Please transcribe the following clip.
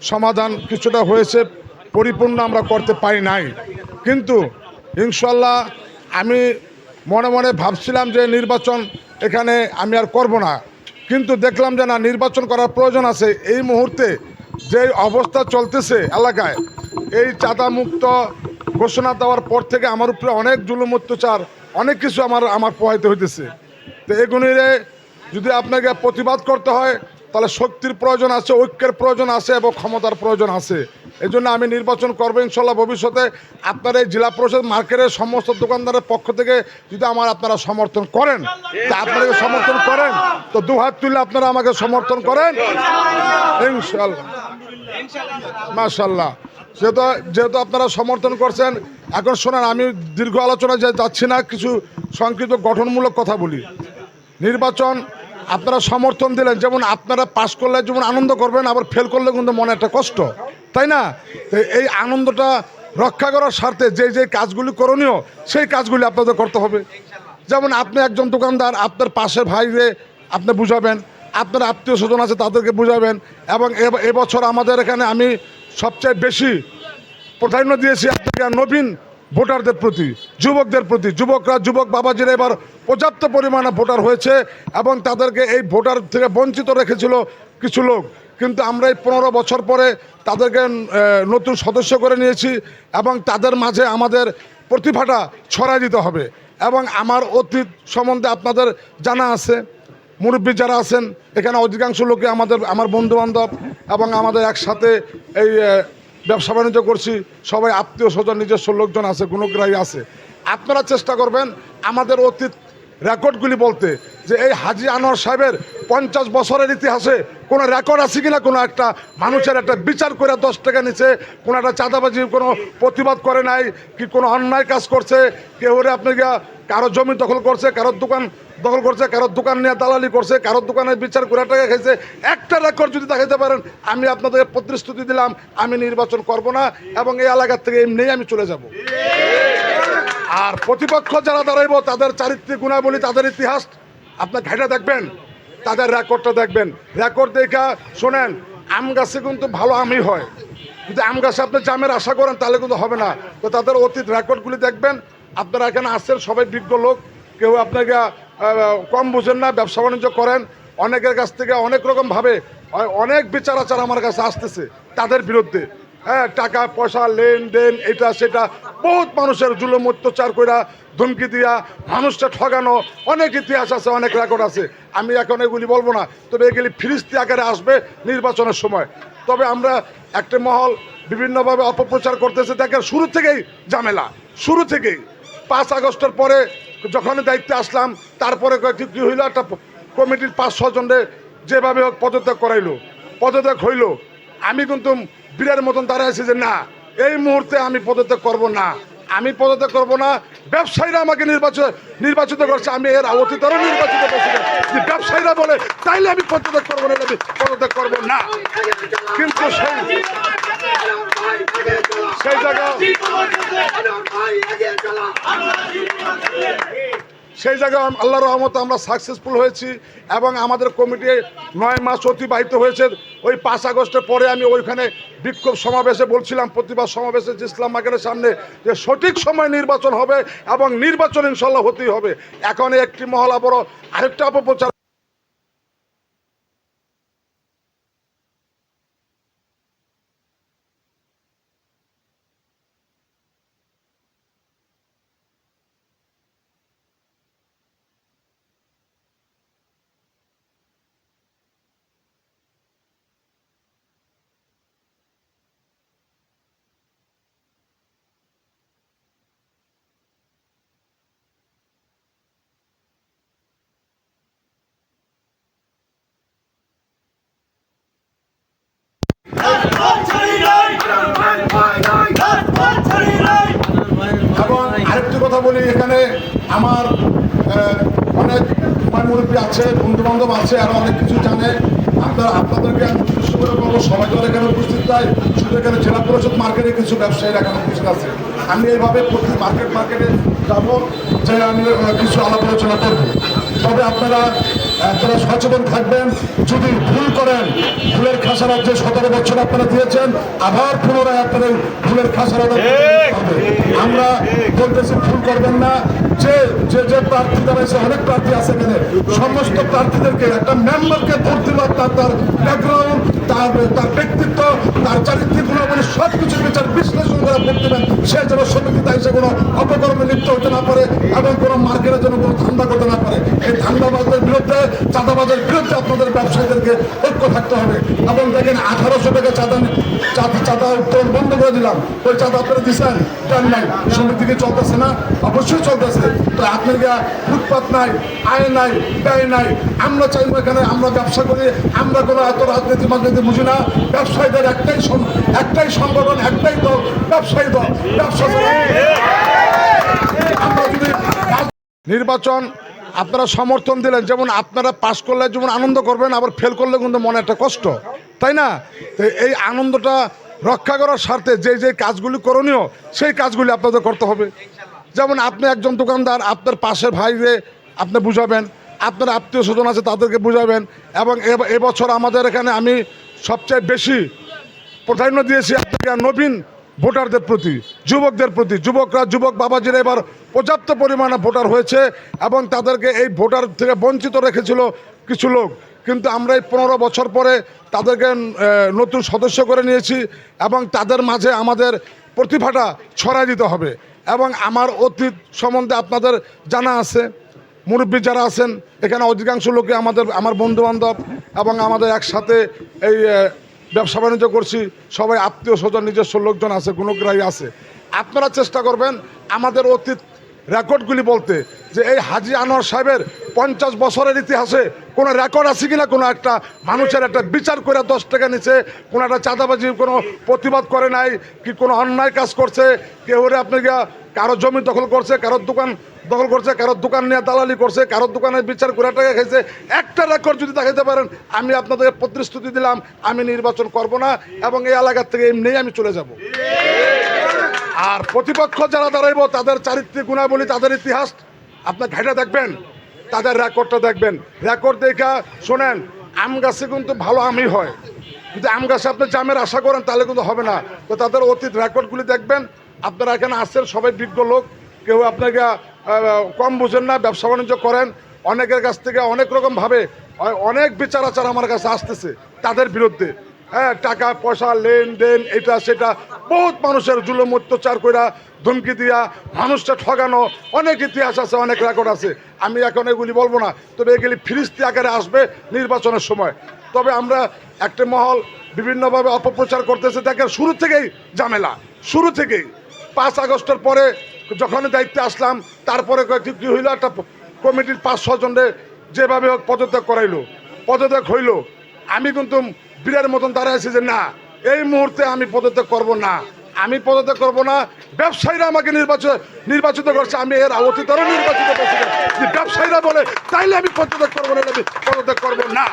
সমাধান কিছুটা হয়েছে, পরিপূর্ণ আমরা করতে পারি নাই। কিন্তু ইনশাল্লাহ আমি মনে মনে ভাবছিলাম যে নির্বাচন এখানে আমি আর করব না, কিন্তু দেখলাম যে না, নির্বাচন করার প্রয়োজন আছে। এই মুহূর্তে যে অবস্থা চলতেছে এলাকায়, এই চাঁদা মুক্ত ঘোষণা দেওয়ার পর থেকে আমার উপরে অনেক জুলুম অত্যাচার, অনেক কিছু আমার প্রভাবিত হইতেছে। তো এগুলিরে যদি আপনাকে প্রতিবাদ করতে হয়, তাহলে শক্তির প্রয়োজন আছে, ঐক্যের প্রয়োজন আছে এবং ক্ষমতার প্রয়োজন আছে। এই জন্য আমি নির্বাচন করবো ইনশাল্লাহ ভবিষ্যতে। আপনারা এই জেলা পরিষদ মার্কেটের সমস্ত দোকানদারের পক্ষ থেকে যদি আপনারা সমর্থন করেন, তা আপনারা সমর্থন করেন তো দু হাত তুলে আপনারা আমাকে সমর্থন করেন ইনশাল্লাহ, মাশাল্লাহ। যেহেতু আপনারা সমর্থন করছেন, এখন শোনেন, আমি দীর্ঘ আলোচনায় যাচ্ছি না, কিছু সংক্ষিপ্ত গঠনমূলক কথা বলি। নির্বাচন আপনারা সমর্থন দিলেন, যেমন আপনারা পাশ করলে যেমন আনন্দ করবেন, আবার ফেল করলে কিন্তু মনে একটা কষ্ট, তাই না? তো এই আনন্দটা রক্ষা করার স্বার্থে যে কাজগুলি করণীয়, সেই কাজগুলি আপনাদের করতে হবে। যেমন আপনি একজন দোকানদার, আপনার পাশের ভাইরে আপনি বুঝাবেন, আপনার আত্মীয় স্বজন আছে তাদেরকে বুঝাবেন। এবং এবছর আমাদের এখানে আমি সবচেয়ে বেশি প্রাধান্য দিয়েছি আপনাকে নবীন ভোটারদের প্রতি, যুবকদের প্রতি। যুবক বাবাজিরা এবার পর্যাপ্ত পরিমাণে ভোটার হয়েছে এবং তাদেরকে এই ভোটার থেকে বঞ্চিত রেখেছিল কিছু লোক, কিন্তু আমরা এই 15 বছর পরে তাদেরকে নতুন সদস্য করে নিয়েছি এবং তাদের মাঝে আমাদের প্রতিভাটা ছড়াই দিতে হবে। এবং আমার অতীত সম্বন্ধে আপনাদের জানা আছে, মুরব্বী যারা আছেন এখানে অধিকাংশ লোকে আমার বন্ধুবান্ধব এবং আমাদের একসাথে এই ব্যবসা বাণিজ্য করছি, সবাই আত্মীয় স্বজন নিজস্ব লোকজন আছে, গুণগ্রাহী আছে। আপনারা চেষ্টা করবেন আমাদের অতীত রেকর্ডগুলি বলতে, যে এই হাজী আনোয়ার সাহেবের 50 বছরের ইতিহাসে কোনো রেকর্ড আছে কিনা, কোনো একটা মানুষের একটা বিচার করে 10 টাকা নিচে, কোনো একটা চাঁদাবাজি কোনো প্রতিবাদ করে নাই, কি কোনো অন্যায় কাজ করছে, কেউ আপনাকে কারো জমি দখল করছে, কারোর দোকান দখল করছে, কারোর দোকান নিয়ে দালালি করছে, কারোর দোকানের বিচার করে টাকা খেয়েছে, একটা রেকর্ড যদি দেখাতে পারেন, আমি আপনাদেরকে প্রতিশ্রুতি দিলাম আমি নির্বাচন করব না এবং এই এলাকার থেকে এমনিই আমি চলে যাব। আর প্রতিপক্ষ যারা দাঁড়াইব তাদের চারিত্রিক গুণাবলী, তাদের ইতিহাস আপনার ঘাইটা দেখবেন, তাদের রেকর্ডটা দেখবেন। রেকর্ড দেখা শোনেন, আম গাছে কিন্তু ভালো আমই হয়, যদি আম গাছে আপনি জামের আশা করেন তাহলে কিন্তু হবে না। তো তাদের অতীত রেকর্ডগুলি দেখবেন। আপনারা এখানে আসছেন সবাই বিজ্ঞ লোক, কেউ আপনাকে কম বুঝেন না, ব্যবসা বাণিজ্য করেন, অনেকের কাছ থেকে অনেক রকমভাবে অনেক বিচার আচার আমার কাছে আসতেছে তাদের বিরুদ্ধে। হ্যাঁ, টাকা পয়সা লেনদেন, এটা সেটা, বহুত মানুষের জুলুম অত্যাচার কইরা, ধমকি দিয়া, মানুষটা ঠগানো, অনেক ইতিহাস আছে, অনেক রেকর্ড আছে। আমি এখন এগুলি বলবো না, তবে এগুলি ফিরিস্তি আকারে আসবে নির্বাচনের সময়। তবে আমরা একটা মহল বিভিন্নভাবে অপপ্রচার করতেছে, দেখেন শুরু থেকেই ঝামেলা, শুরু থেকেই। 5 আগস্টের পরে যখন দায়িত্বে আসলাম, তারপরে কী হইলো, একটা কমিটির 5-6 জনের যেভাবে হোক পদত্যাগ করাইলো, পদত্যাগ হইল। আমি কিন্তু বীরের মতন দাঁড়ায় আছি যে না, এই মুহূর্তে আমি পদত্যাগ করব না, আমি পদত্যাগ করব না। ব্যবসায়ীরা আমাকে নির্বাচিত করছে, আমি এর অতীতেরও নির্বাচিত প্রেসিডেন্ট। ব্যবসায়ীরা বলে তাইলে আমি পদত্যাগ করবো না, আমি পদত্যাগ করবো না। কিন্তু সেই জায়গায় আল্লাহর রহমতে আমরা সাকসেসফুল হয়েছি এবং আমাদের কমিটি 9 মাস অতিবাহিত হয়েছে। ওই 5 আগস্টের পরে আমি ওইখানে বিক্ষোভ সমাবেশে বলছিলাম, প্রতিবাদ সমাবেশে ইসলাম মার্কেটের সামনে, যে সঠিক সময় নির্বাচন হবে এবং নির্বাচন ইনশাল্লাহ হতেই হবে। এখন একটি মহল বড় আরেকটা অপপ্রচার। এবং আরেকটি কথা বলি, এখানে আমার অনেক মুরব্বী আছে, বন্ধু বান্ধব আছে, আরো অনেক কিছু জানে। আপনাদেরকে আমি উদ্দেশ্য করে বলবো, সবাই তো এখানে উপস্থিত নাই, শুধু এখানে জেলা পরিষদ মার্কেটে কিছু ব্যবসায়ীরা এখানে উপস্থিত আছে। আমি এইভাবে প্রতি মার্কেটে যাবো, যে আমি কিছু আলাপ আলোচনা করবো। তবে আপনারা আপনারা সচেতন থাকবেন। যদি ভুল করেন, ভুলের খাসারাত যে 17 বছর আপনারা দিয়েছেন, আবার পুনরায় আপনাদের ভুলের খাসারাত আমরা বলতেছি, ভুল করবেন না। যে যে যে প্রার্থী দাঁড়াইছে, অনেক প্রার্থী আছে এখানে, সমস্ত প্রার্থীদেরকে একটা মেম্বারকে ভোট দিল, তার ব্যাকগ্রাউন্ড, তার ব্যক্তিত্ব, তার চারিত্রিক গুণাবলী সব কিছু বিচার বিশ্লেষণ করে ভোট দেবেন। সে যেন সমিতিতে এসে কোনো অপকর্মে লিপ্ত হতে না পারে এবং কোনো মার্কেটের জন্য কোনো ধান্দা করতে না পারে। এই ধান্দাবাজদের বিরুদ্ধে, চাঁদাবাজের বিরুদ্ধে আপনাদের ব্যবসায়ীদেরকে ঐক্য থাকতে হবে। এবং দেখেন 1800 টাকা চাঁদা উত্তোলন বন্ধ করে দিলাম। ওই চাঁদা আপনারা দিচ্ছেন, দেন নাই, সমিতিকে চলতেছে না? অবশ্যই চলতেছে। তো আপনার ফুটপাত নাই, আয় নাই, ব্যয় নাই। আমরা চাইবো এখানে আমরা ব্যবসা করি, আমরা কোনো এত রাজনীতি বুঝি না। ব্যবসায়ীদের একটাই সংগঠন, একটাই দল, ব্যবসায়ী দল। ব্যবসা আমরা যদি নির্বাচন আপনারা সমর্থন দিলেন, যেমন আপনারা পাশ করলে যেমন আনন্দ করবেন, আবার ফেল করলে কিন্তু মনে একটা কষ্ট, তাই না? তো এই আনন্দটা রক্ষা করার স্বার্থে যে যে কাজগুলি করণীয়, সেই কাজগুলি আপনাদের করতে হবে। যেমন আপনি একজন দোকানদার, আপনার পাশের ভাইরে আপনি বুঝাবেন, আপনার আত্মীয় স্বজন আছে তাদেরকে বুঝাবেন। এবং এবছর আমাদের এখানে আমি সবচেয়ে বেশি প্রাধান্য দিয়েছি আপনাকে নবীন ভোটারদের প্রতি, যুবকদের প্রতি। যুবক বাবাজিরা এবার পর্যাপ্ত পরিমাণে ভোটার হয়েছে এবং তাদেরকে এই ভোটার থেকে বঞ্চিত রেখেছিল কিছু লোক, কিন্তু আমরা এই 15 বছর পরে তাদেরকে নতুন সদস্য করে নিয়েছি এবং তাদের মাঝে আমাদের প্রতিভাটা ছড়াই দিতে হবে। এবং আমার অতীত সম্বন্ধে আপনাদের জানা আছে, মুরব্বী যারা আছেন এখানে অধিকাংশ লোকে আমার বন্ধুবান্ধব এবং আমাদের একসাথে এই ব্যবসা বাণিজ্য করছি, সবাই আত্মীয় স্বজন, নিজস্ব লোকজন আছে, গুণগ্রাহী আছে। আপনারা চেষ্টা করবেন আমাদের অতীত রেকর্ডগুলি বলতে, যে এই হাজী আনোয়ার সাহেবের 50 বছরের ইতিহাসে কোনো রেকর্ড আছে কিনা, কোনো একটা মানুষের একটা বিচার করে 10 টাকা নিচে, কোনো একটা চাঁদাবাজি কোনো প্রতিবাদ করে নাই, কি কোনো অন্যায় কাজ করছে, কেউ আপনাকে কারো জমি দখল করছে, কারোর দোকান দখল করছে, কারোর দোকান নিয়ে দালালি করছে, কারোর দোকানের বিচার করে টাকা খেয়েছে, একটা রেকর্ড যদি দেখাতে পারেন, আমি আপনাদের প্রতিশ্রুতি দিলাম আমি নির্বাচন করব না এবং এই এলাকার থেকে এমনিই আমি চলে যাব। আর প্রতিপক্ষ যারা দাঁড়াইব তাদের চারিত্রিক গুণাবলী, তাদের ইতিহাস আপনার ঘাটে দেখবেন, তাদের রেকর্ডটা দেখবেন। রেকর্ড দেখা শোনেন, আম গাছে কিন্তু ভালো আমই হয়, যদি আম গাছে আপনি জামের আশা করেন তাহলে কিন্তু হবে না। তো তাদের অতীত রেকর্ডগুলি দেখবেন। আপনারা এখানে আসছেন সবাই বিজ্ঞ লোক, কেউ আপনাকে কম বুঝেন না, ব্যবসা বাণিজ্য করেন, অনেকের কাছ থেকে অনেক রকমভাবে অনেক বিচার আচার আমার কাছে আসতেছে তাদের বিরুদ্ধে। হ্যাঁ, টাকা পয়সা লেনদেন, এটা সেটা, বহুত মানুষের জুলুম অত্যাচার কইরা, ধমকি দিয়া, মানুষটা ঠগানো, অনেক ইতিহাস আছে, অনেক রেকর্ড আছে। আমি এখন এগুলি বলবো না, তবে এগুলি ফিরিস্তি আকারে আসবে নির্বাচনের সময়। তবে আমরা একটা মহল বিভিন্নভাবে অপপ্রচার করতেছে, দেখেন শুরু থেকেই ঝামেলা, শুরু থেকেই। 5 আগস্টের পরে যখন দায়িত্বে আসলাম, তারপরে কি হইল, একটা কমিটির 5-6 জনের যেভাবে হোক পদত্যাগ করাইলো, পদত্যাগ হইল। আমি কিন্তু বীরের মতন দাঁড়াইছি যে না, এই মুহূর্তে আমি পদত্যাগ করব না, আমি পদত্যাগ করব না। ব্যবসায়ীরা আমাকে নির্বাচিত করছে, আমি এর অতীতেরও নির্বাচিত করছি। ব্যবসায়ীরা বলে তাইলে আমি পদত্যাগ করবো না, আমি পদত্যাগ করবো না।